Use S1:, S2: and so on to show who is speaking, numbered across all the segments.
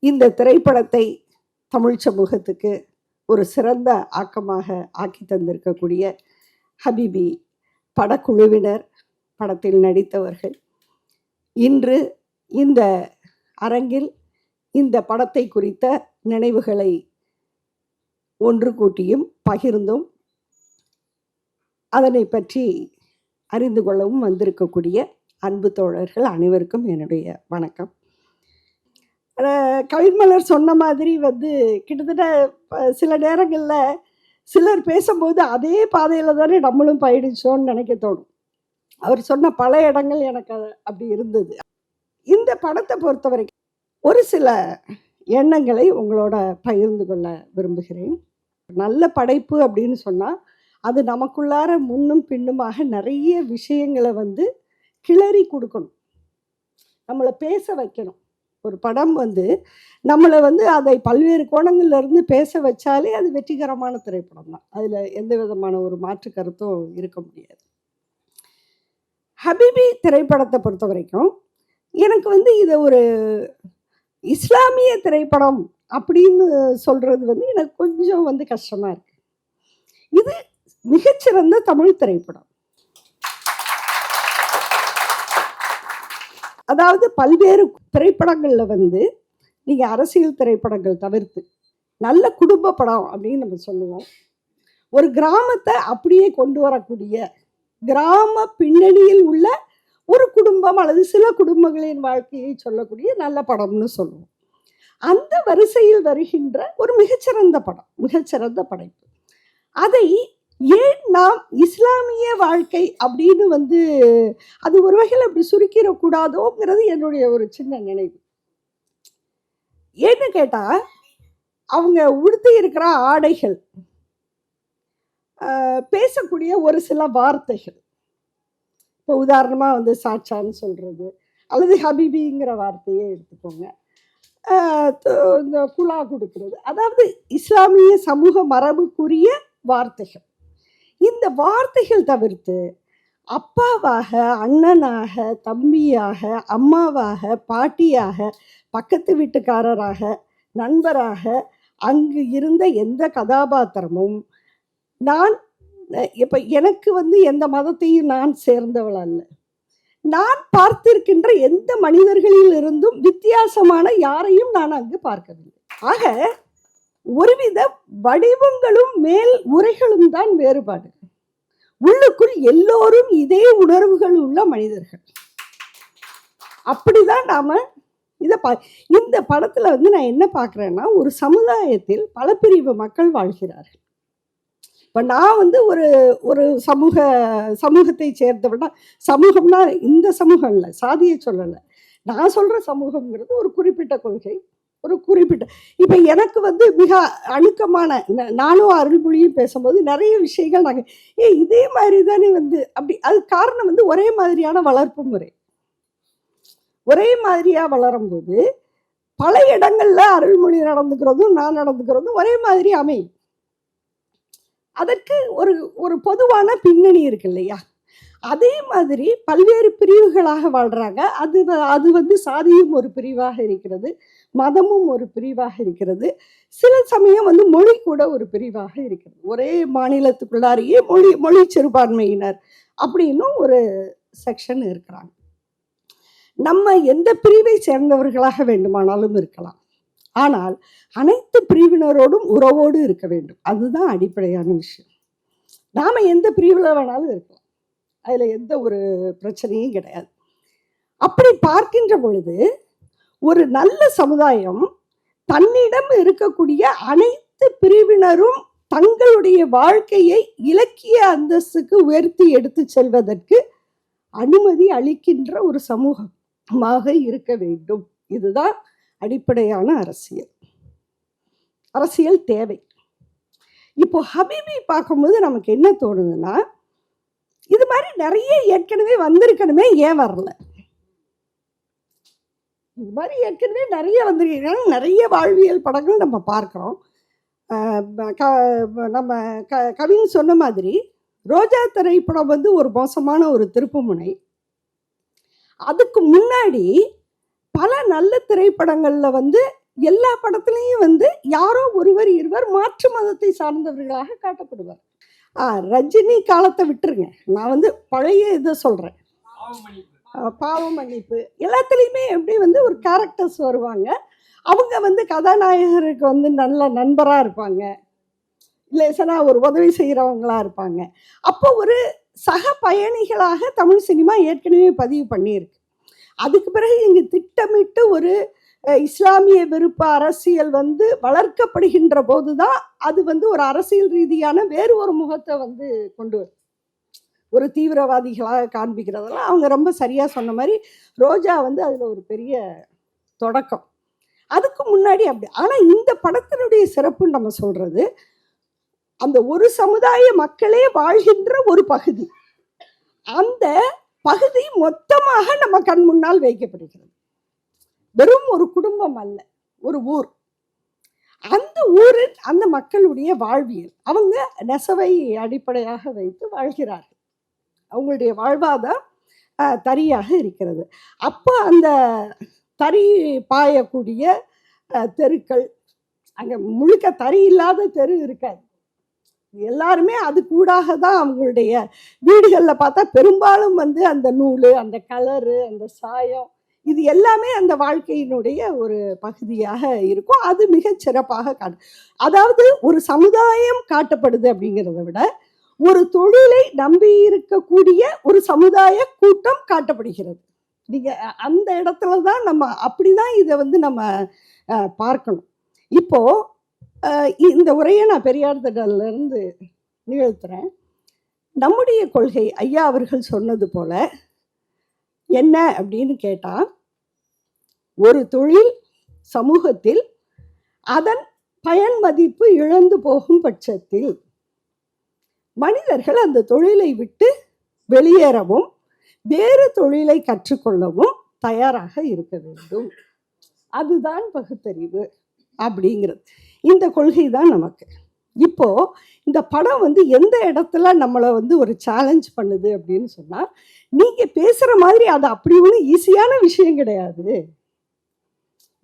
S1: இந்த திரைப்படத்தை தமிழ் சமூகத்துக்கு ஒரு சிறந்த ஆக்கமாக ஆக்கி தந்திருக்கக்கூடிய ஹபீபி படக்குழுவினர், படத்தில் நடித்தவர்கள், இன்று இந்த அரங்கில் இந்த படத்தை குறித்த நினைவுகளை ஒன்று கூட்டியும் பகிர்ந்தும் அதனை பற்றி அறிந்து கொள்ளவும் வந்திருக்கக்கூடிய அன்பு தோழர்கள் அனைவருக்கும் என்னுடைய வணக்கம். கவின்மலர் சொன்ன மாதிரி கிட்டத்தட்ட சில நேரங்களில் சிலர் பேசும்போது அதே பாதையில் தானே நம்மளும் பயணிச்சோன்னு நினைக்க தோணும். அவர் சொன்ன பல இடங்கள் எனக்கு அப்படி இருந்தது. இந்த படத்தை பொறுத்த வரைக்கும் ஒரு சில எண்ணங்களை உங்களோட பகிர்ந்து கொள்ள விரும்புகிறேன். நல்ல படைப்பு அப்படின்னு சொன்னால் அது நமக்குள்ளார முன்னும் பின்னுமாக நிறைய விஷயங்களை கிளறி கொடுக்கணும், நம்மளை பேச வைக்கணும். ஒரு படம் நம்மளை அதை பல்வேறு கோணங்கள்லேருந்து பேச வச்சாலே அது வெற்றிகரமான திரைப்படம் தான். அதில் எந்த விதமான ஒரு மாற்று கருத்தும் இருக்க முடியாது. ஹபீபி திரைப்படத்தை பொறுத்த வரைக்கும் எனக்கு இதை ஒரு இஸ்லாமிய திரைப்படம் அப்படின்னு சொல்கிறது எனக்கு கொஞ்சம் கஷ்டமாக இருக்குது. இது மிகச்சிறந்த தமிழ் திரைப்படம். அதாவது பல்வேறு திரைப்படங்களில் நீங்கள் அரசியல் திரைப்படங்கள் தவிர்த்து நல்ல குடும்ப படம் அப்படின்னு நம்ம சொல்லுவோம். ஒரு கிராமத்தை அப்படியே கொண்டு வரக்கூடிய, கிராம பின்னணியில் உள்ள ஒரு குடும்பம் அல்லது சில குடும்பங்களின் வாழ்க்கையை சொல்லக்கூடிய நல்ல படம்னு சொல்லுவோம். அந்த வரிசையில் வருகின்ற ஒரு மிகச்சிறந்த படம், மிகச்சிறந்த படைப்பு. அதை ஏன் நாம் இஸ்லாமிய வாழ்க்கை அப்படின்னு அது ஒரு வகையில் அப்படி சுருக்கிடக்கூடாதோங்கிறது என்னுடைய ஒரு சின்ன நினைவு. ஏன்னு கேட்டால் அவங்க உடுத்தி இருக்கிற ஆடைகள், பேசக்கூடிய ஒரு சில வார்த்தைகள், இப்போ உதாரணமாக சாட்சான்னு சொல்கிறது அல்லது ஹபீபிங்கிற வார்த்தையே எடுத்துக்கோங்க, இந்த குலா கொடுக்கறது, அதாவது இஸ்லாமிய சமூக மரபுக்குரிய வார்த்தைகள். இந்த வார்த்தைகள் தவிர்த்து அப்பாவாக, அண்ணனாக, தம்பியாக, அம்மாவாக, பாட்டியாக, பக்கத்து வீட்டுக்காரராக, நண்பராக அங்கு இருந்த எந்த கதாபாத்திரமும் நான் இப்போ எனக்கு எந்த மதத்தையும் நான் சேர்ந்தவள் அல்ல. நான் பார்த்திருக்கின்ற எந்த மனிதர்களில் இருந்தும் வித்தியாசமான யாரையும் நான் அங்கு பார்க்கவில்லை. ஆக ஒருவித வடிவங்களும் மேல் உரைகளும் தான் வேறுபாடு. உள்ளுக்குள் எல்லோரும் இதே உணர்வுகள் உள்ள மனிதர்கள். அப்படிதான் நாம இந்த படத்துல நான் என்ன பார்க்குறேன்னா, ஒரு சமுதாயத்தில் பல பிரிவு மக்கள் வாழ்கிறார்கள். இப்போ நான் ஒரு ஒரு சமூகத்தை சேர்ந்தவனா, சமூகம்னா இந்த சமூகம் இல்லை, சாதியை சொல்லலை, நான் சொல்கிற சமூகங்கிறது ஒரு குறிப்பிட்ட கொள்கை, ஒரு குறிப்பிட்ட. இப்போ எனக்கு மிக அணுக்கமான, நானும் அருள்மொழியும் பேசும்போது நிறைய விஷயங்கள் நாங்கள் இதே மாதிரி தானே அப்படி. அது காரணம் ஒரே மாதிரியான வளர்ப்பு முறை. ஒரே மாதிரியாக வளரும்போது பல இடங்களில் அருள்மொழி நடந்துக்கிறதும் நான் நடந்துக்கிறதும் ஒரே மாதிரி அமையும். அதற்கு ஒரு ஒரு பொதுவான பின்னணி இருக்கு இல்லையா? அதே மாதிரி பல்வேறு பிரிவுகளாக வாழ்கிறாங்க. அது சாதியும் ஒரு பிரிவாக இருக்கிறது, மதமும் ஒரு பிரிவாக இருக்கிறது, சில சமயம் மொழி கூட ஒரு பிரிவாக இருக்கிறது. ஒரே மாநிலத்துக்குள்ளாரையே மொழி சிறுபான்மையினர் அப்படின்னும் ஒரு செக்ஷன் இருக்கிறாங்க. நம்ம எந்த பிரிவை சேர்ந்தவர்களாக வேண்டுமானாலும் இருக்கலாம், ஆனால் அனைத்து பிரிவினரோடும் உறவோடு இருக்க வேண்டும். அதுதான் அடிப்படையான விஷயம். நாம் எந்த பிரிவில் வேணாலும் இருக்கலாம், அதில் எந்த ஒரு பிரச்சனையும் கிடையாது. அப்படி பார்க்கின்ற பொழுது ஒரு நல்ல சமுதாயம் தன்னிடம் இருக்கக்கூடிய அனைத்து பிரிவினரும் தங்களுடைய வாழ்க்கையை இலக்கிய அந்தஸ்துக்கு உயர்த்தி எடுத்து செல்வதற்கு அனுமதி அளிக்கின்ற ஒரு சமூகமாக இருக்க வேண்டும். இதுதான் அடிப்படையான அரசியல் தேவை. இப்போ ஹபீபி பார்க்கும்போது நமக்கு என்ன தோணுதுன்னா, இது மாதிரி நிறைய ஏற்கனவே வந்திருக்கணுமே, ஏன் வரல? இது மாதிரி ஏற்கனவே நிறைய வந்திருக்கீங்க. நிறைய வாழ்வியல் படங்கள் நம்ம பார்க்குறோம். நம்ம கவின் சொன்ன மாதிரி ரோஜா திரைப்படம் ஒரு மோசமான ஒரு திருப்புமுனை. அதுக்கு முன்னாடி பல நல்ல திரைப்படங்களில் எல்லா படத்துலையும் வந்து யாரோ ஒருவர் இருவர் மாற்று மதத்தை சார்ந்தவர்களாக காட்டப்படுவார். ரஜினி காலத்தை விட்டுருங்க, நான் வந்து பழைய இதை சொல்கிறேன். பாவ மன்னிப்பு எல்லாத்துலேயுமே எப்படி வந்து ஒரு கேரக்டர்ஸ் வருவாங்க. அவங்க வந்து கதாநாயகருக்கு வந்து நல்ல நண்பராக இருப்பாங்க, லேசனா ஒரு உதவி செய்கிறவங்களா இருப்பாங்க. அப்போ ஒரு சக பயணிகளாக தமிழ் சினிமா ஏற்கனவே பதிவு பண்ணியிருக்கு. அதுக்கு பிறகு இங்கே திட்டமிட்டு ஒரு இஸ்லாமிய விருப்ப அரசியல் வந்து வளர்க்கப்படுகின்ற போது தான் அது வந்து ஒரு அரசியல் ரீதியான வேறு ஒரு முகத்தை வந்து கொண்டு வரும். ஒரு தீவிரவாதிகளாக காண்பிக்கிறதெல்லாம் அவங்க ரொம்ப சரியாக சொன்ன மாதிரி ரோஜா வந்து அதில் ஒரு பெரிய தொடக்கம். அதுக்கு முன்னாடி அப்படி. ஆனால் இந்த படத்தினுடைய சிறப்புன்னு நம்ம சொல்கிறது, அந்த ஒரு சமுதாய மக்களே வாழ்கின்ற ஒரு பகுதி, அந்த பகுதி மொத்தமாக நம்ம கண் முன்னால் வைக்கப்படுகிறது. வெறும் ஒரு குடும்பம் அல்ல, ஒரு ஊர். அந்த ஊரில் அந்த மக்களுடைய வாழ்வியல், அவங்க நெசவை அடிப்படையாக வைத்து வாழ்கிறார்கள். அவங்களுடைய வாழ்வாதாரம் தறியாக இருக்கிறது. அப்போ அந்த தறி பாயக்கூடிய தெருக்கள், அங்கே முழுக்க தறி இல்லாத தெரு இருக்காது. எல்லாருமே அது கூடாக தான் அவங்களுடைய வீடுகளில் பார்த்தா பெரும்பாலும் வந்து அந்த நூல், அந்த கலரு, அந்த சாயம், இது எல்லாமே அந்த வாழ்க்கையினுடைய ஒரு பகுதியாக இருக்கும். அது மிகச் சிறப்பாக அதாவது ஒரு சமுதாயம் காட்டப்படுது அப்படிங்கிறத விட ஒரு தொழிலை நம்பி இருக்கக்கூடிய ஒரு சமுதாய கூட்டம் காட்டப்படுகிறது. நீங்க அந்த இடத்துல தான் நம்ம அப்படிதான் இதை வந்து நம்ம பார்க்கணும். இப்போ இந்த உரையை நான் பெரியார் திடல்ல இருந்து நிகழ்த்துறேன். நம்முடைய கொள்கை ஐயா அவர்கள் சொன்னது போல என்ன அப்படின்னு கேட்டா, ஒரு தொழில் சமூகத்தில் அதன் பயன் மதிப்பு இழந்து போகும் பட்சத்தில் மனிதர்கள் அந்த தொழிலை விட்டு வெளியேறவும் வேறு தொழிலை கற்றுக்கொள்ளவும் தயாராக இருக்க வேண்டும். அதுதான் பகுத்தறிவு அப்படிங்கிறது. இந்த கொள்கை தான் நமக்கு. இப்போ இந்த படம் வந்து எந்த இடத்துல நம்மளை வந்து ஒரு சேலஞ்ச் பண்ணுது அப்படின்னு சொன்னா, நீங்க பேசுற மாதிரி அது அப்படி ஒன்றும் ஈஸியான விஷயம் கிடையாது.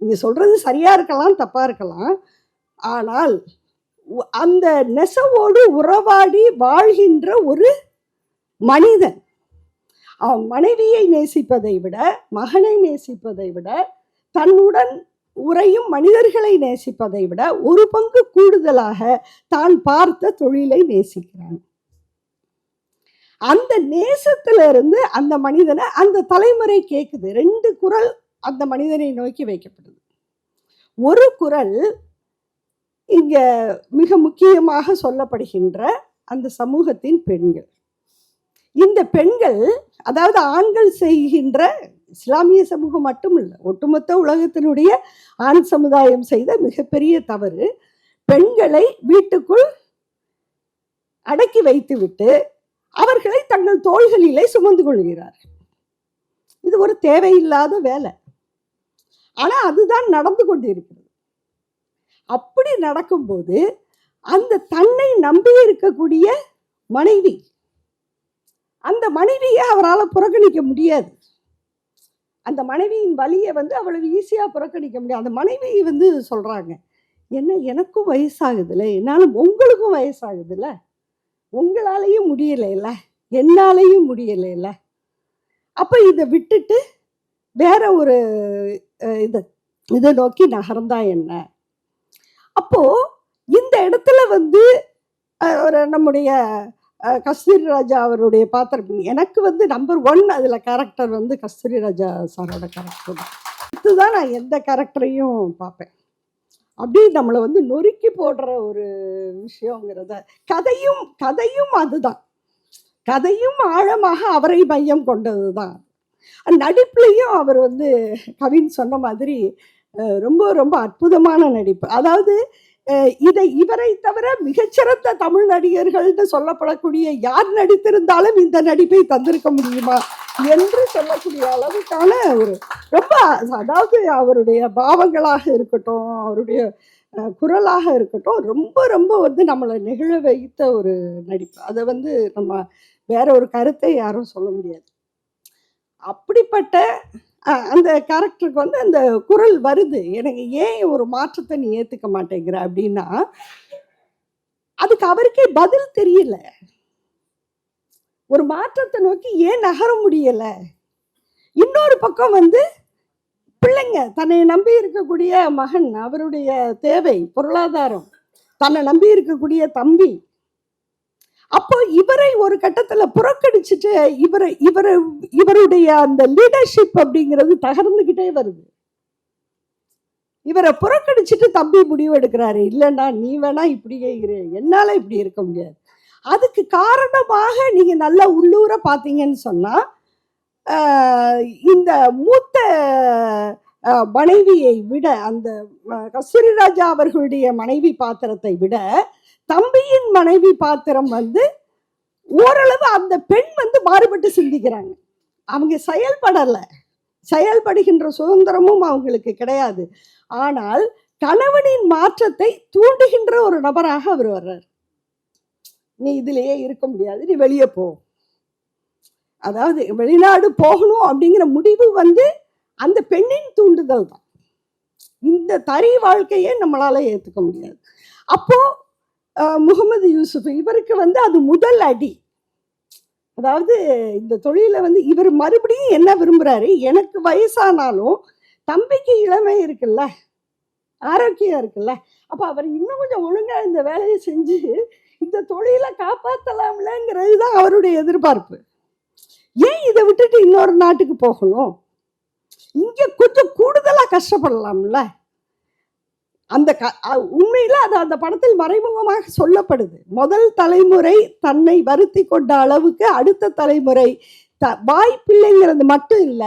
S1: நீங்க சொல்றது சரியா இருக்கலாம், தப்பா இருக்கலாம். ஆனால் அந்த நெசவோடு உறவாடி வாழ்கின்ற ஒரு மனிதன், அவன் மனைவியை நேசிப்பதை விட, மகனை நேசிப்பதை விட, தன்னுடன் உறையும் மனிதர்களை நேசிப்பதை விட ஒரு பங்கு கூடுதலாக தான் பார்த்த தொழிலை நேசிக்கிறான். அந்த நேசத்திலிருந்து அந்த மனிதனை அந்த தலைமுறை கேட்குது. 2 குரல் அந்த மனிதனை நோக்கி வைக்கப்படுது. ஒரு குரல் இங்க மிக முக்கியமாக சொல்லப்படுகின்ற அந்த சமூகத்தின் பெண்கள். இந்த பெண்கள், அதாவது ஆண்கள் செய்கின்ற, இஸ்லாமிய சமூகம் மட்டும் இல்லை, ஒட்டுமொத்த உலகத்தினுடைய ஆண் சமுதாயம் செய்த மிகப்பெரிய தவறு, பெண்களை வீட்டுக்குள் அடக்கி வைத்துவிட்டு அவர்களை தங்கள் தோள்களிலே சுமந்து கொள்கிறார்கள். இது ஒரு தேவையில்லாத வேலை. ஆனா அதுதான் நடந்து கொண்டிருக்கிறது. அப்படி நடக்கும்போது அந்த தன்னை நம்பி இருக்கக்கூடிய மனைவி, அந்த மனைவியை அவரால் புறக்கணிக்க முடியாது. அந்த மனைவியின் வலியை வந்து அவ்வளவு ஈஸியா புறக்கணிக்க முடியாது. அந்த மனைவி வந்து சொல்றாங்க, என்ன எனக்கும் வயசாகுதுல்ல, என்னாலும் உங்களுக்கும் வயசாகுதுல்ல, உங்களாலையும் முடியலைல்ல, என்னாலையும் முடியலைல்ல, அப்ப இதை விட்டுட்டு வேற ஒரு இதை நோக்கி நகர்ந்தா என்ன? அப்போ இந்த இடத்துல வந்து நம்முடைய கஸ்தூரி ராஜா அவருடைய பாத்திரம் எனக்கு வந்து நம்பர் 1 அதுல கேரக்டர் வந்து கஸ்தூரி ராஜா சாரோட கேரக்டர் தான். இதுதான் நான் எந்த கேரக்டரையும் பார்ப்பேன். அப்படி நம்மளை வந்து நொறுக்கி போடுற ஒரு விஷயங்கிறத, கதையும் அதுதான். கதையும் ஆழமாக அவரை மையம் கொண்டது தான். நடிப்புலையும் அவர் வந்து கவின் சொன்ன மாதிரி ரொம்ப ரொம்ப அற்புதமான நடிப்பு. அதாவது இவரை தவிர மிகச்சிறந்த தமிழ் நடிகர்கள்னு சொல்லப்படக்கூடிய யார் நடித்திருந்தாலும் இந்த நடிப்பை தந்திருக்க முடியுமா என்று சொல்லக்கூடிய அளவுக்கான ஒரு ரொம்ப, அதாவது அவருடைய பாவங்களாக இருக்கட்டும், அவருடைய குரலாக இருக்கட்டும், ரொம்ப ரொம்ப வந்து நம்மளை நெகிழ வைத்த ஒரு நடிப்பு. அதை வந்து நம்ம வேற ஒரு கருத்தை யாரும் சொல்ல முடியாது. அப்படிப்பட்ட அந்த கேரக்டருக்கு வந்து அந்த குரல் வருது. எனக்கு ஏன் ஒரு மாற்றத்தை நீ ஏத்துக்க மாட்டேங்கிற அப்படின்னா, அதுக்கு அவருக்கே பதில் தெரியல. ஒரு மாற்றத்தை நோக்கி ஏன் நகர முடியல? இன்னொரு பக்கம் வந்து பிள்ளைங்க, தன்னை நம்பி இருக்கக்கூடிய மகன், அவருடைய தேவை, பொருளாதாரம், தன்னை நம்பி இருக்கக்கூடிய தம்பி. அப்போ இவரை ஒரு கட்டத்துல புறக்கணிச்சுட்டு இவருடைய அந்த லீடர்ஷிப் அப்படிங்கிறது தகர்ந்துகிட்டே வருது. இவரை புறக்கணிச்சுட்டு தம்பி முடிவு எடுக்கிறாரு, இல்லைன்னா நீ வேணா இப்படியே இரு, என்னால இப்படி இருக்க முடியாது. அதுக்கு காரணமாக நீங்க நல்லா உள்ளூர பார்த்தீங்கன்னு சொன்னா, இந்த மூத்த மனைவியை விட, அந்த கஸ்தூரி ராஜா அவர்களுடைய மனைவி பாத்திரத்தை விட தம்பியின் மனைவி பாத்திரம் வந்து ஓரளவு அந்த பெண் வந்து மாறுபட்டு சிந்திக்கிறாங்க. அவங்க செயல்படுகின்ற சுதந்திரமும் அவங்களுக்கு கிடையாது. ஆனால் கணவனின் மாற்றத்தை தூண்டுகின்ற ஒரு நபராக அவர் வர்றார். நீ இதுலயே இருக்க முடியாது, நீ வெளியே போ. அதாவது வெளிநாடு போகணும் அப்படிங்கிற முடிவு வந்து அந்த பெண்ணின் தூண்டுதல் தான். இந்த தனி வாழ்க்கையை நம்மளால ஏத்துக்க முடியாது. அப்போ முகமது யூசுப் இவருக்கு வந்து அது முதல் அடி. அதாவது இந்த தொழில வந்து இவர் மறுபடியும் என்ன விரும்புறாரு, எனக்கு வயசானாலும் தம்பிக்கு இளமை இருக்குல்ல, ஆரோக்கியம் இருக்குல்ல, அப்ப அவர் இன்னும் கொஞ்சம் ஒழுங்கா இந்த வேலையை செஞ்சு இந்த தொழிலை காப்பாற்றலாம்லங்கிறது தான் அவருடைய எதிர்பார்ப்பு. ஏன் இதை விட்டுட்டு இன்னொரு நாட்டுக்கு போகணும்? இங்க கொஞ்சம் கூடுதலா கஷ்டப்படலாம்ல. அந்த உண்மையில அது அந்த படத்தில் மறைமுகமாக சொல்லப்படுது. முதல் தலைமுறை தன்னை வருத்தி கொண்ட அளவுக்கு அடுத்த தலைமுறை வாய்ப்பில்லைங்கிறது மட்டும் இல்ல,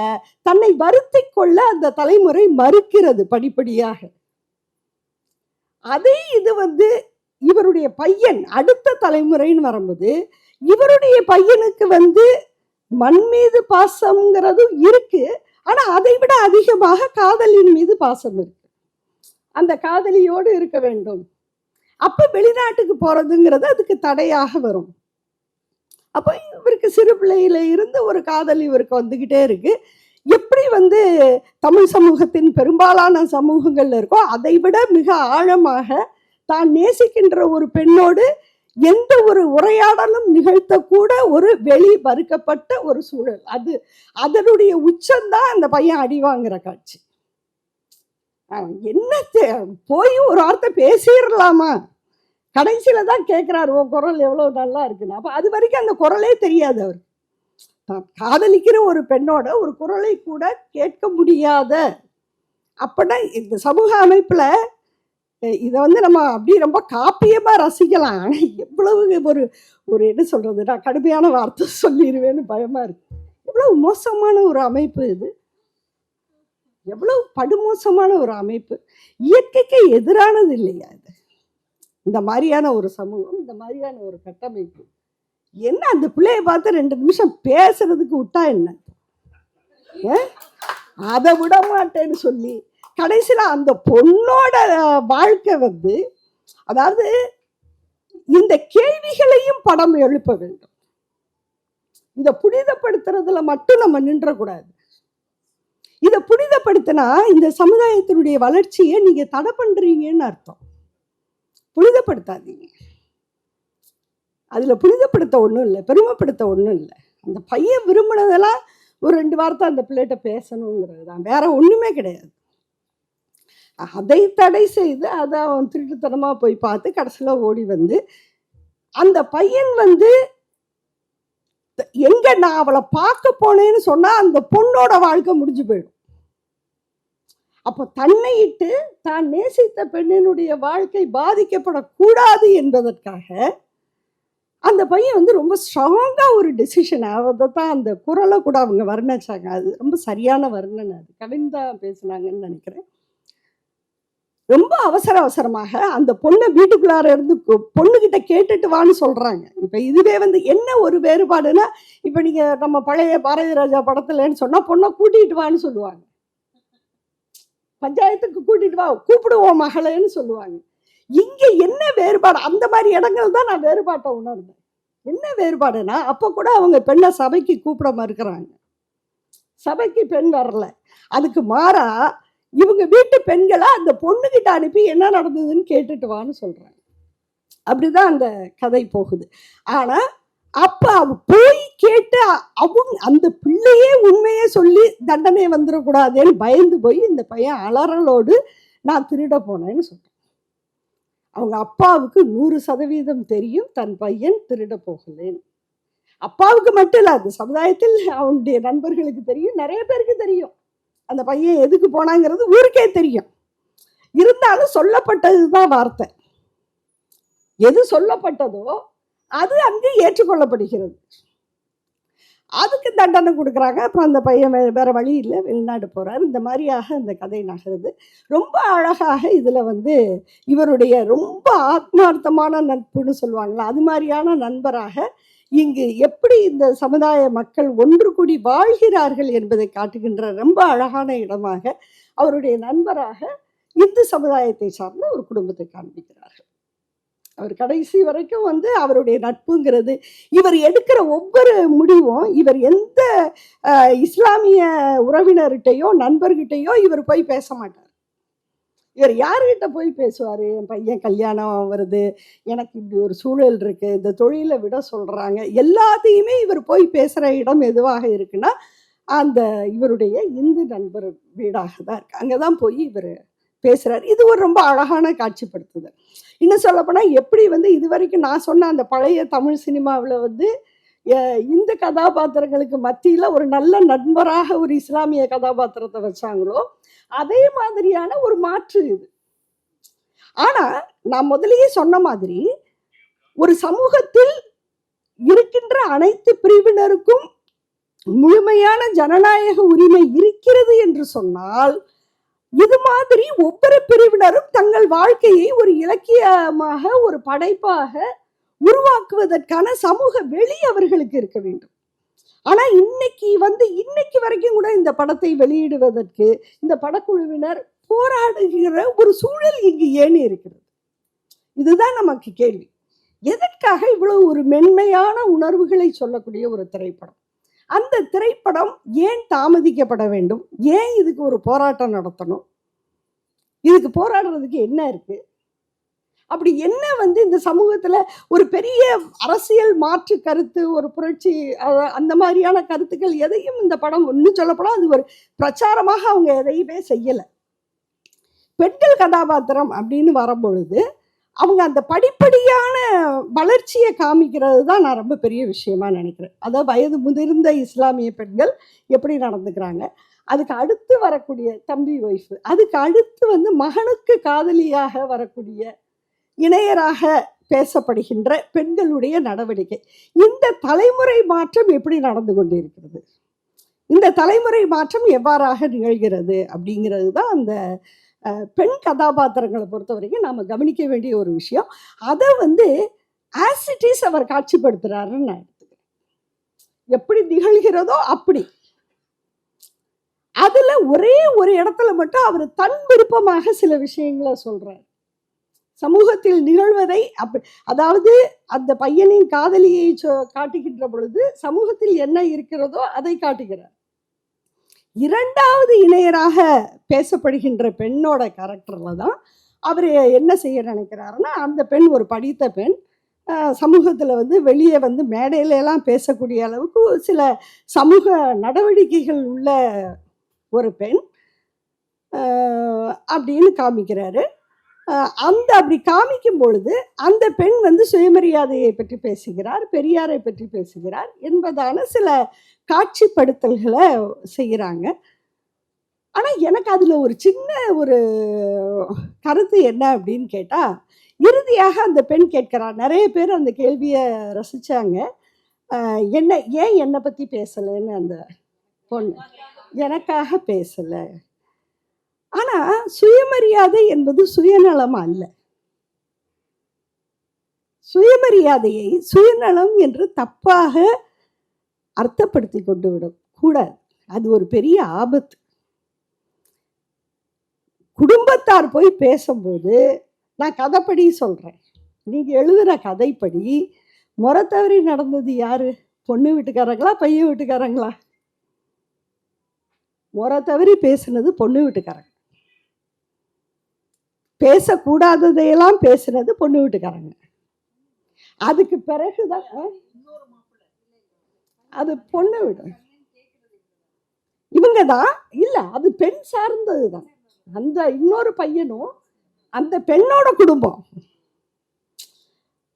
S1: தன்னை வருத்தி கொள்ள அந்த தலைமுறை மறுக்கிறது படிப்படியாக. அதே இது வந்து இவருடைய பையன் அடுத்த தலைமுறைன்னு வரும்போது, இவருடைய பையனுக்கு வந்து மண் மீது பாசம்ங்கிறதும் இருக்கு. ஆனா அதை விட அதிகமாக காதலின் மீது பாசம் இருக்கு. அந்த காதலியோடு இருக்க வேண்டும். அப்ப வெளிநாட்டுக்கு போறதுங்கிறது அதுக்கு தடையாக வரும். அப்போ இவருக்கு சிறு பிள்ளையில இருந்து ஒரு காதல் இவருக்கு வந்துகிட்டே இருக்கு. எப்படி வந்து தமிழ் சமூகத்தின் பெரும்பாலான சமூகங்கள்ல இருக்கோ அதை விட மிக ஆழமாக தான் நேசிக்கின்ற ஒரு பெண்ணோடு எந்த ஒரு உரையாடலும் நிகழ்த்தக்கூட ஒரு வெளி மறுக்கப்பட்ட ஒரு சூழல். அதனுடைய உச்சம்தான் அந்த பையன் அடி வாங்குற காட்சி. என்ன போய் ஒரு வார்த்தை பேசிடலாமா? கடைசியில தான் கேட்கிறாரு, உன் குரல் எவ்வளவு நல்லா இருக்குன்னு. அப்ப அது வரைக்கும் அந்த குரலே தெரியாது. அவர் தான் காதலிக்கிற ஒரு பெண்ணோட ஒரு குரலை கூட கேட்க முடியாத. அப்படின்னா இந்த சமூக அமைப்புல இதை வந்து நம்ம அப்படி ரொம்ப காப்பியமா ரசிக்கலாம். ஆனா எவ்வளவு ஒரு என்ன சொல்றது, நான் கடுமையான வார்த்தை சொல்லிடுவேன்னு பயமா இருக்கு. எவ்வளவு மோசமான ஒரு அமைப்பு இது, எவ்வளவு படுமோசமான ஒரு அமைப்பு. இயற்கைக்கு எதிரானது இல்லையா இது? இந்த மாதிரியான ஒரு சமூகம், இந்த மாதிரியான ஒரு கட்டமைப்பு. என்ன அந்த பிள்ளைய பார்த்து 2 நிமிஷம் பேசுறதுக்கு விட்டா என்ன, அதை விட மாட்டேன்னு சொல்லி கடைசியில அந்த பொண்ணோட வாழ்க்கை வந்து, அதாவது இந்த கேள்விகளையும் படம் எழுப்ப வேண்டும். இதை புனிதப்படுத்துறதுல மட்டும் நம்ம நின்றக்கூடாது. இதை புனிதப்படுத்தினா இந்த சமுதாயத்தினுடைய வளர்ச்சியை நீங்க தடை பண்றீங்கன்னு அர்த்தம். புனிதப்படுத்தாதீங்க. அதுல புனிதப்படுத்த ஒண்ணும் இல்லை, பெருமைப்படுத்த ஒண்ணும் இல்லை. அந்த பையன் விரும்பினதெல்லாம் ஒரு 2 வார்த்தை அந்த பிள்ளைகிட்ட பேசணுங்கிறது தான், வேற ஒண்ணுமே கிடையாது. அதை தடை செய்து அதை அவன் திருட்டுத்தனமா போய் பார்த்து கடைசியில ஓடி வந்து அந்த பையன் வந்து எங்க நான் அவளை பார்க்க போனேன்னு சொன்னா அந்த பொண்ணோட வாழ்க்கை முடிஞ்சு போயிடும். அப்போ தன்னை இட்டு தான் நேசித்த பெண்ணினுடைய வாழ்க்கை பாதிக்கப்படக்கூடாது என்பதற்காக அந்த பையன் வந்து ரொம்ப ஸ்ட்ராங்கா ஒரு டெசிஷன். அதைத்தான் அந்த குரலை கூட அவங்க வர்ணிச்சாங்க. அது ரொம்ப சரியான வர்ணனை. அது கவிந்தா பேசினாங்கன்னு நினைக்கிறேன். ரொம்ப அவசரமாக அந்த பொண்ணை வீட்டுக்குள்ளார இருந்து பொண்ணுகிட்ட கேட்டுட்டு வான்னு சொல்றாங்க. இப்ப இதுவே வந்து என்ன ஒரு வேறுபாடுன்னா, இப்ப நீங்க நம்ம பழைய பாரதி ராஜா படத்துலன்னு சொன்னா பொண்ணை கூட்டிட்டு வான்னு சொல்லுவாங்க, பஞ்சாயத்துக்கு கூட்டிட்டு வா, கூப்பிடுவோம் மகளேன்னு சொல்லுவாங்க. இங்க என்ன வேறுபாடு? அந்த மாதிரி இடங்கள் தான் நான் வேறுபாட்டை உணர்ந்தேன். என்ன வேறுபாடுனா, அப்ப கூட அவங்க பெண்ணை சபைக்கு கூப்பிட மறுக்கிறாங்க. சபைக்கு பெண் வரல. அதுக்கு மாறா இவங்க வீட்டு பெண்களை அந்த பொண்ணுகிட்ட அனுப்பி என்ன நடந்ததுன்னு கேட்டுட்டு வான்னு சொல்றாங்க. அப்படிதான் அந்த கதை போகுது. ஆனா அப்ப அவ போய் கேட்டு அவங்க அந்த பிள்ளையே உண்மையே சொல்லி தண்டனை வந்துடக்கூடாதுன்னு பயந்து போய் இந்த பையன் அலறலோடு நான் திருட போனேன்னு சொல்றேன். அவங்க அப்பாவுக்கு 100% தெரியும் தன் பையன் திருட போகலேன்னு. அப்பாவுக்கு மட்டும் இல்ல, அந்த சமுதாயத்தில் அவனுடைய நண்பர்களுக்கு தெரியும், நிறைய பேருக்கு தெரியும் அந்த பையன் எதுக்கு போனாங்கிறது ஊருக்கே தெரியும். இருந்தாலும் சொல்லப்பட்டதுதான் வார்த்தை. எது சொல்லப்பட்டதோ அது அங்கு ஏற்றுக்கொள்ளப்படுகிறது. அதுக்கு தண்டனை கொடுக்குறாங்க. அப்புறம் அந்த பையன் வேற வழி இல்லை, வெளிநாடு போறாரு. இந்த மாதிரியாக இந்த கதை நகருது. ரொம்ப அழகாக இதுல வந்து இவருடைய ரொம்ப ஆத்மார்த்தமான நட்புன்னு சொல்லுவாங்களா, அது மாதிரியான நண்பராக இங்கு எப்படி இந்த சமுதாய மக்கள் ஒன்று கூடி வாழ்கிறார்கள் என்பதை காட்டுகின்ற ரொம்ப அழகான இடமாக அவருடைய நண்பராக இந்து சமுதாயத்தை சார்ந்த ஒரு குடும்பத்தை காண்பிக்கிறார்கள். அவர் கடைசி வரைக்கும் வந்து அவருடைய நட்புங்கிறது, இவர் எடுக்கிற ஒவ்வொரு முடிவும், இவர் எந்த இஸ்லாமிய உறவினர்கிட்டையோ நண்பர்கிட்டையோ இவர் போய் பேச மாட்டார். இவர் யார்கிட்ட போய் பேசுவார்? என் பையன் கல்யாணம் வருது, எனக்கு இப்படி ஒரு சூழல் இருக்கு, இந்த தொழிலை விட சொல்றாங்க, எல்லாத்தையுமே இவர் போய் பேசுற இடம் எதுவாக இருக்குன்னா அந்த இவருடைய இந்து நண்பர் வீடாக தான் இருக்கு. அங்கதான் போய் இவர் பேசுறாரு. இது ஒரு ரொம்ப அழகான காட்சிப்படுத்துதல். இன்னும் சொல்லப்போனால் எப்படி வந்து இதுவரைக்கும் நான் சொன்ன அந்த பழைய தமிழ் சினிமாவில் வந்து இந்த கதாபாத்திரங்களுக்கு மத்தியில் ஒரு நல்ல நண்பராக ஒரு இஸ்லாமிய கதாபாத்திரத்தை வச்சாங்களோ அதே மாதிரியான ஒரு மாற்று இது. ஆனால் நான் முதலியே சொன்ன மாதிரி ஒரு சமூகத்தில் இருக்கின்ற அனைத்து பிரிவினருக்கும் முழுமையான ஜனநாயக உரிமை இருக்கிறது என்று சொன்னால், இது மாதிரி ஒவ்வொரு பிரிவினரும் தங்கள் வாழ்க்கையை ஒரு இலக்கியமாக ஒரு படைப்பாக உருவாக்குவதற்கான சமூக வெளி அவர்களுக்கு இருக்க வேண்டும். ஆனா இன்னைக்கு வரைக்கும் கூட இந்த படத்தை வெளியிடுவதற்கு இந்த படக்குழுவினர் போராடுகிற ஒரு சூழல் இங்கு ஏன் இருக்கிறது? இதுதான் நமக்கு கேள்வி. எதற்காக இவ்வளவு ஒரு மென்மையான உணர்வுகளை சொல்லக்கூடிய ஒரு திரைப்படம், அந்த திரைப்படம் ஏன் தாமதிக்கப்பட வேண்டும்? ஏன் இதுக்கு ஒரு போராட்டம் நடத்தணும்? இதுக்கு போராடுறதுக்கு என்ன இருக்கு? அப்படி என்ன வந்து இந்த சமூகத்துல ஒரு பெரிய அரசியல் மாற்று கருத்து, ஒரு புரட்சி, அந்த மாதிரியான கருத்துக்கள் எதையும் இந்த படம் ஒன்றும் சொல்லப்போனால் அது ஒரு பிரச்சாரமாக அவங்க எதையுமே செய்யலை. பெண்கள் கதாபாத்திரம் அப்படின்னு வரும்பொழுது அவங்க அந்த படிப்படியான வளர்ச்சியை காமிக்கிறது தான் நான் ரொம்ப பெரிய விஷயமா நினைக்கிறேன். அதாவது வயது முதிர்ந்த இஸ்லாமிய பெண்கள் எப்படி நடந்துக்கிறாங்க, அதுக்கு அடுத்து வரக்கூடிய தம்பி ஒய்ஃபு, அதுக்கு அடுத்து வந்து மகனுக்கு காதலியாக வரக்கூடிய இணையராக பேசப்படுகின்ற பெண்களுடைய நடவடிக்கை, இந்த தலைமுறை மாற்றம் எப்படி நடந்து கொண்டிருக்கிறது, இந்த தலைமுறை மாற்றம் எவ்வாறாக நிகழ்கிறது அப்படிங்கிறது தான் அந்த பெண் கதாபாத்திரங்களை பொறுத்த வரைக்கும் நாம் கவனிக்க வேண்டிய ஒரு விஷயம். அதை வந்து ஆஸ் இட் இஸ் அவர் காட்சிப்படுத்துறாருன்னு நான் எடுத்துக்கிறேன். எப்படி நிகழ்கிறதோ அப்படி. அதுல ஒரே ஒரு இடத்துல மட்டும் அவர் தன் விருப்பமாக சில விஷயங்களை சொல்றார். சமூகத்தில் நிகழ்வதை அதாவது அந்த பையனின் காதலியை காட்டுகின்ற பொழுது சமூகத்தில் என்ன இருக்கிறதோ அதை காட்டுகிறார். இரண்டாவது இணையராக பேசப்படுகின்ற பெண்ணோட கேரக்டர்ல தான் அவர் என்ன செய்ய நினைக்கிறாருன்னா, அந்த பெண் ஒரு படித்த பெண், சமூகத்தில் வந்து வெளியே வந்து மேடையிலெல்லாம் பேசக்கூடிய அளவுக்கு சில சமூக நடவடிக்கைகள் உள்ள ஒரு பெண் அப்படின்னு காமிக்கிறாரு. அப்படி காமிக்கும் பொழுது அந்த பெண் வந்து சுயமரியாதையை பற்றி பேசுகிறார், பெரியாரை பற்றி பேசுகிறார் என்பதான சில காட்சிப்படுத்தல்களை செய்கிறாங்க. ஆனால் எனக்கு அதில் ஒரு சின்ன ஒரு கருத்து என்ன அப்படின்னு கேட்டால், இறுதியாக அந்த பெண் கேட்கிறார். நிறைய பேர் அந்த கேள்வியை ரசித்தாங்க. ஏன் என்னை பற்றி பேசலைன்னு அந்த பொண்ணு, எனக்காக பேசலை. ஆனால் சுயமரியாதை என்பது சுயநலம் அல்ல. சுயமரியாதையை சுயநலம் என்று தப்பாக அர்த்தப்படுத்தி கொண்டு விடும் கூடாது. அது ஒரு பெரிய ஆபத்து. குடும்பத்தார் போய் பேசும்போது, நான் கதைப்படி சொல்றேன், நீங்க எழுதுற கதைப்படி முறை தவறி நடந்தது யாரு? பொண்ணு வீட்டுக்காரங்களா, பையன் வீட்டுக்காரங்களா? முறை தவறி பேசுனது பொண்ணு வீட்டுக்காரங்க, பேசக்கூடாததையெல்லாம் பேசுனது பொண்ணு வீட்டுக்காரங்க. அதுக்கு பிறகுதான் அது பொண்ணு வீடு. இவங்க தான் இல்ல, அது பெண் சார்ந்தது தான். அந்த இன்னொரு பையனும் அந்த பெண்ணோட குடும்பம்.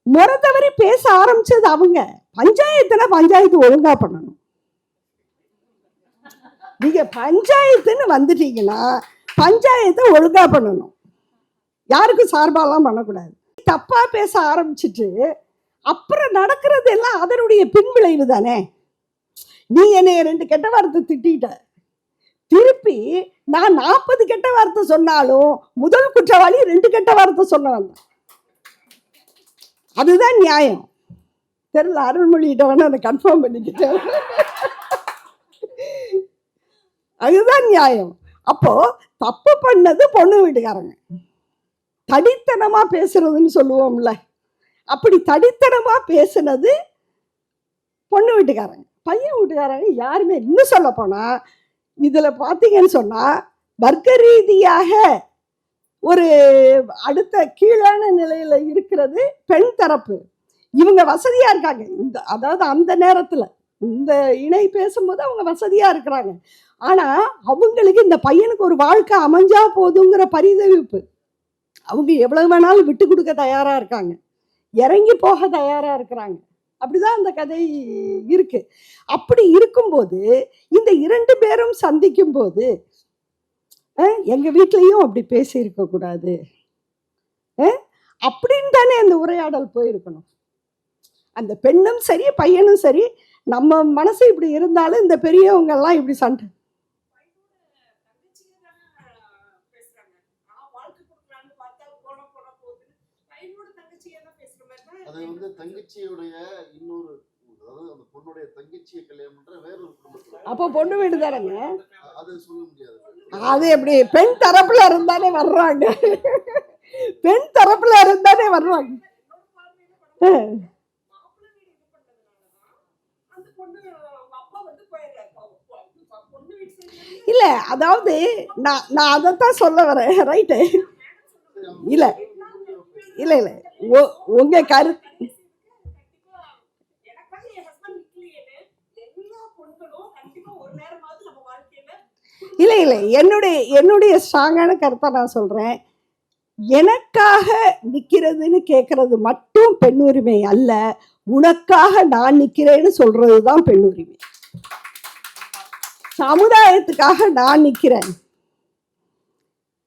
S1: முறை தவறி பேச ஆரம்பிச்சது அவங்க. பஞ்சாயத்து ஒழுங்கா பண்ணணும். நீங்க பஞ்சாயத்துன்னு வந்துட்டீங்கன்னா பஞ்சாயத்தை ஒழுங்கா பண்ணணும், யாருக்கும் சார்பாலாம் பண்ணக்கூடாது. தப்பா பேச ஆரம்பிச்சுட்டு அப்புறம் நடக்கிறது எல்லாம் அதனுடைய பின்விளைவு தானே. நீ என்னைய 2 கெட்ட வார்த்தை திட்டிட்ட, திருப்பி நான் 40 கெட்ட வார்த்தை சொன்னாலும் முதல் குற்றவாளி 2 கெட்ட வார்த்தை சொன்னவன். அதுதான் நியாயம். தெரியல, அருள்மொழிகிட்ட வேணா அதை கன்ஃபார்ம் பண்ணிக்கிட்டேன். அதுதான் நியாயம். அப்போ தப்பு பண்ணது பொண்ணு வீட்டுக்காரங்க. தடித்தனமா பேசுறதுன்னு சொல்லுவோம்ல, அப்படி தடித்தனமா பேசுனது பொண்ணு வீட்டுக்காரங்க. பையன் வீட்டுக்காரங்க யாருமே, இன்னும் சொல்ல போனா இதுல பாத்தீங்கன்னு சொன்னா வர்க்க ரீதியாக ஒரு அடுத்த கீழான நிலையில இருக்கிறது பெண் தரப்பு. இவங்க வசதியா இருக்காங்க. அதாவது அந்த நேரத்துல இந்த இணை பேசும்போது அவங்க வசதியா இருக்கிறாங்க. ஆனா அவங்களுக்கு இந்த பையனுக்கு ஒரு வாழ்க்கை அமைஞ்சா போதுங்கிற பரிதவிப்பு. அவங்க எவ்வளவு வேணாலும் விட்டு கொடுக்க தயாரா இருக்காங்க, இறங்கி போக தயாரா இருக்கிறாங்க. அப்படிதான் அந்த கதை இருக்கு. அப்படி இருக்கும்போது இந்த 2 பேரும் சந்திக்கும் போது எங்க வீட்லயும் அப்படி பேசி இருக்க கூடாது அப்படின்னு தானே அந்த உரையாடல் போயிருக்கணும். அந்த பெண்ணும் சரி பையனும் சரி, நம்ம மனசு இப்படி இருந்தாலும் இந்த பெரியவங்க எல்லாம் இப்படி சண்டை.
S2: அது வந்து தங்கச்சியுடைய இன்னொரு, அதாவது அந்த பொண்ணுடைய தங்கச்சியை கல்யாணம் பண்ற வேற ஒரு குடும்பத்துல.
S1: அப்போ பொண்ணு வீடு தானங்க,
S2: அது சொல்ல முடியாது.
S1: அது எப்படி பெண் தரப்புல இருந்தானே வர்றாங்க, பெண் தரப்புல இருந்தானே வர்றாங்க. இல்ல அதாவது நான் அதைத்தான் சொல்ல வரேன். ரைட்டு. இல்ல இல்ல இல்ல உங்க கருத்து இல்ல இல்ல என்னுடைய ஸ்ட்ராங்கான கருத்தை நான் சொல்றேன். எனக்காக நிக்கிறதுன்னு கேட்கறது மட்டும் பெண் உரிமை அல்ல, உனக்காக நான் நிக்கிறேன்னு சொல்றதுதான் பெண் உரிமை. சமுதாயத்துக்காக நான் நிக்கிறேன்.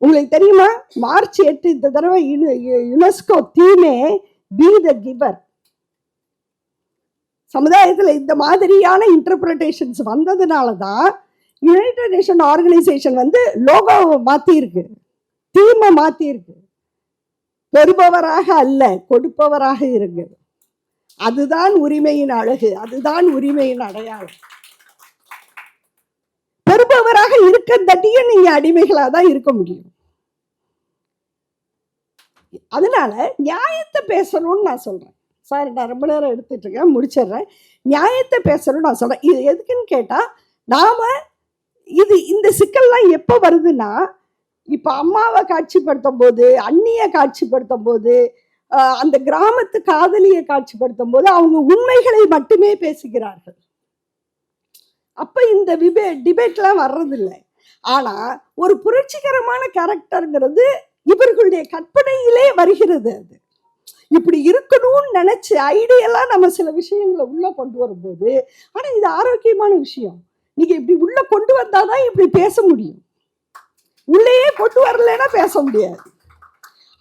S1: உங்களுக்கு தெரியுமா, மார்ச் 8 இந்த தடவை யுனெஸ்கோ தீமே பி த கிவர். சமுதாயத்தில் இந்த மாதிரியான இன்டர்பிரேஷன்ஸ் வந்ததுனாலதான் யுனைடெட் நேஷன் ஆர்கனைசேஷன் வந்து லோகோவை மாத்தி இருக்கு, தீமை மாத்தி இருக்கு. பெறுபவராக அல்ல, கொடுப்பவராக இருங்க. அதுதான் உரிமையின் அழகு, அதுதான் உரிமையின் அடையாளம். பெறுபவராக இருக்க தட்டியும் நீங்க அடிமைகளா தான் இருக்க முடியும். அதனால நியாயத்தை பேசணும்னு நான் சொல்றேன். சாரி, நான் ரொம்ப நேரம் எடுத்துட்டு இருக்கேன், முடிச்சிடுறேன். நியாயத்தை பேசணும்னு நான் சொல்றேன். இது எதுக்குன்னு கேட்டா, நாம இந்த சிக்கல்லாம் எப்ப வருதுன்னா, இப்ப அம்மாவை காட்சிப்படுத்தும் போது, அண்ணிய காட்சிப்படுத்தும் போது, அந்த கிராமத்து காதலியை காட்சிப்படுத்தும் போது அவங்க உண்மைகளை மட்டுமே பேசுகிறார்கள். அப்ப இந்த டிபேட்லாம் வர்றதில்லை. ஆனா ஒரு புரட்சிகரமான கேரக்டர்ங்கிறது இவர்களுடைய கற்பனையிலே வருகிறது. அது இப்படி இருக்கணும்னு நினைச்சு ஐடியலா நம்ம சில விஷயங்களை உள்ள கொண்டு வரும்போது, ஆனா இது ஆரோக்கியமான விஷயம். நீங்க இப்படி உள்ள கொண்டு வந்தாதான் இப்படி பேச முடியும், உள்ளேயே கொண்டு வரலைன்னா பேச முடியாது.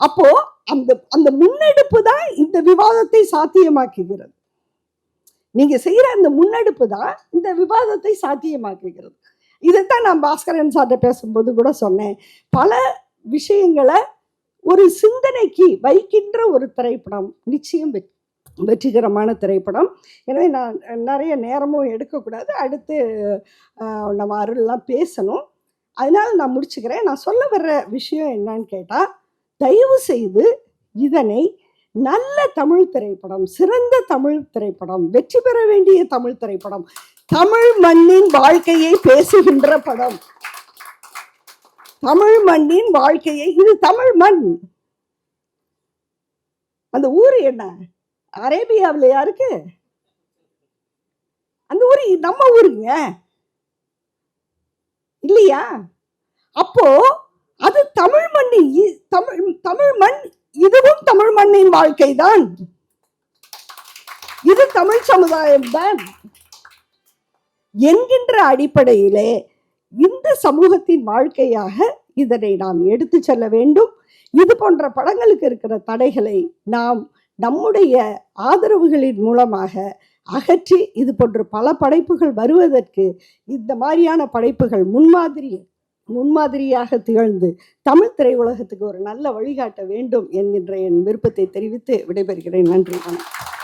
S1: அப்போ அந்த அந்த முன்னெடுப்பு தான் இந்த விவாதத்தை சாத்தியமாக்குகிறது. நீங்க செய்யற அந்த முன்னெடுப்பு தான் இந்த விவாதத்தை சாத்தியமாக்குகிறது. இதைத்தான் நான் பாஸ்கரன் சார்ட்ட பேசும்போது கூட சொன்னேன். பல விஷயங்களை ஒரு சிந்தனைக்கு வைக்கின்ற ஒரு திரைப்படம் நிச்சயம் வெற்றிகரமான திரைப்படம். எனவே நான் நிறைய நேரமும் எடுக்கக்கூடாது, அடுத்து நம்ம அருள்லாம் பேசணும். அதனால நான் முடிச்சுக்கிறேன். நான் சொல்ல வர்ற விஷயம் என்னன்னு கேட்டால், தயவு செய்து இதனை நல்ல தமிழ் திரைப்படம், சிறந்த தமிழ் திரைப்படம், வெற்றி பெற வேண்டிய தமிழ் திரைப்படம், தமிழ் மண்ணின் வாழ்க்கையை பேசுகின்ற படம். தமிழ் மண்ணின் வாழ்க்கையை, இது தமிழ் மண். அந்த ஊரு என்ன அரேபியாவிலையா இருக்கு? அந்த ஊரு நம்ம ஊருங்க இல்லையா? அப்போ அது தமிழ் மண்ணின் தமிழ் மண், இதுவும் தமிழ் மண்ணின் வாழ்க்கை தான். இது தமிழ் சமுதாயம் தான் என்கின்ற அடிப்படையிலே இந்த சமூகத்தின் வாழ்க்கையாக இதனை நாம் எடுத்து செல்ல வேண்டும். இது போன்ற படங்களுக்கு இருக்கிற தடைகளை நாம் நம்முடைய ஆதரவுகளின் மூலமாக அகற்றி இது போன்ற பல படைப்புகள் வருவதற்கு இந்த மாதிரியான படைப்புகள் முன்மாதிரியாக திகழ்ந்து தமிழ் திரையுலகத்துக்கு ஒரு நல்ல வழிகாட்ட வேண்டும் என்கின்ற என் விருப்பத்தை தெரிவித்து விடைபெறுகிறேன். நன்றி, வணக்கம்.